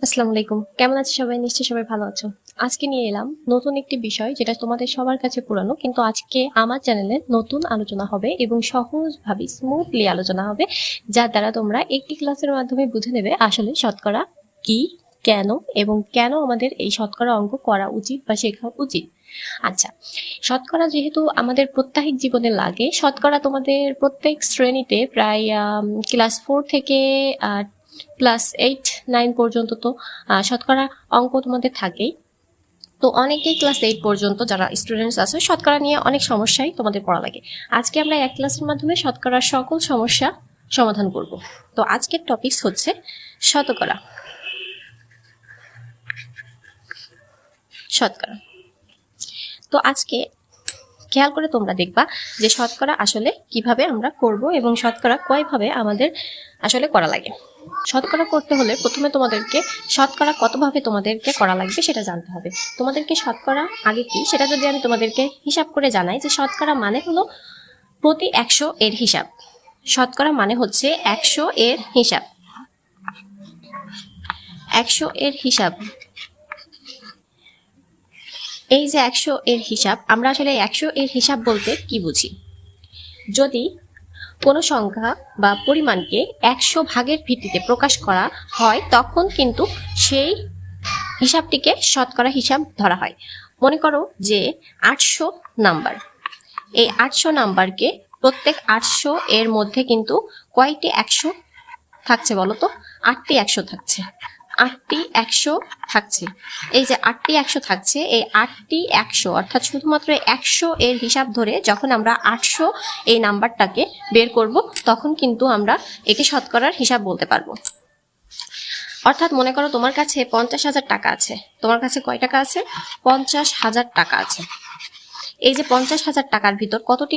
আসসালামু আলাইকুম। কেমন আছো সবাই? নিশ্চয়ই সবাই ভালো আছো। আজকে নিয়ে এলাম নতুন একটি বিষয় যেটা তোমাদের সবার কাছে পুরানো, কিন্তু আজকে আমার চ্যানেলে নতুন আলোচনা হবে এবং সহজভাবে স্মুথলি আলোচনা হবে, যার দ্বারা তোমরা একটি ক্লাসের মাধ্যমে বুঝে নেবে আসলে শতকরা কি, কেন এবং কেন আমাদের এই শতকরা অঙ্ক করা উচিত বা শেখা উচিত। আচ্ছা, শতকরা যেহেতু আমাদের প্রত্যাহিক জীবনে লাগে, শতকরা তোমাদের প্রত্যেক শ্রেণীতে প্রায় ক্লাস 4 থেকে ক্লাস 8-9 পর্যন্ত তো শতকরা অঙ্ক তোমাদের থাকেই। তো অনেকেই ক্লাস 8 পর্যন্ত যারা স্টুডেন্টস আছে শতকরা নিয়ে অনেক সমস্যাই তোমাদের পড়া লাগে। আজকে আমরা এক ক্লাসের মাধ্যমে শতকরার সকল সমস্যা সমাধান করব। তো আজকের টপিকস হচ্ছে শতকরা। শতকরা তো আজকে খেয়াল করে তোমরা দেখবা যে শতকরা আসলে কিভাবে আমরা করব এবং শতকরা কয়ভাবে আমাদের আসলে করা লাগে। শতকরা করতে হলে প্রথমে তোমাদেরকে শতকরা কতভাবে তোমাদেরকে করা লাগবে সেটা জানতে হবে। তোমাদেরকে শতকরা আগে কি সেটা যদি আমি তোমাদেরকে হিসাব করে জানাই, যে শতকরা মানে হলো প্রতি 100 এর হিসাব। শতকরা মানে হচ্ছে 100 এর হিসাব। 100 এর হিসাব, এই যে 100 এর হিসাব, আমরা আসলে 100 এর হিসাব বলতে কি বুঝি? যদি কোনো সংখ্যা বা পরিমাণকে 100 ভাগের ভিত্তিতে প্রকাশ করা হয় তখন কিন্তু সেই হিসাবটিকে শতকরা হিসাব ধরা হয়। মনে করো যে 800 নাম্বার, এই 800 নাম্বারকে প্রত্যেক 800 এর মধ্যে কিন্তু কয়টি 100 থাকছে বলো তো? 8টি 100 থাকছে। 8টি 100 থাকছে। এই যে 8টি 100 থাকছে, এই 8টি 100 অর্থাৎ শুধুমাত্র 100 এর হিসাব ধরে যখন আমরা 800 এই নাম্বারটাকে বের করব তখন কিন্তু আমরা একে শতকরার হিসাব বলতে পারবো। অর্থাৎ মনে করো তোমার কাছে 50,000 টাকা আছে। তোমার কাছে কয় টাকা আছে? 50,000 টাকা আছে। এই যে 50,000 টাকার ভিতর কতটি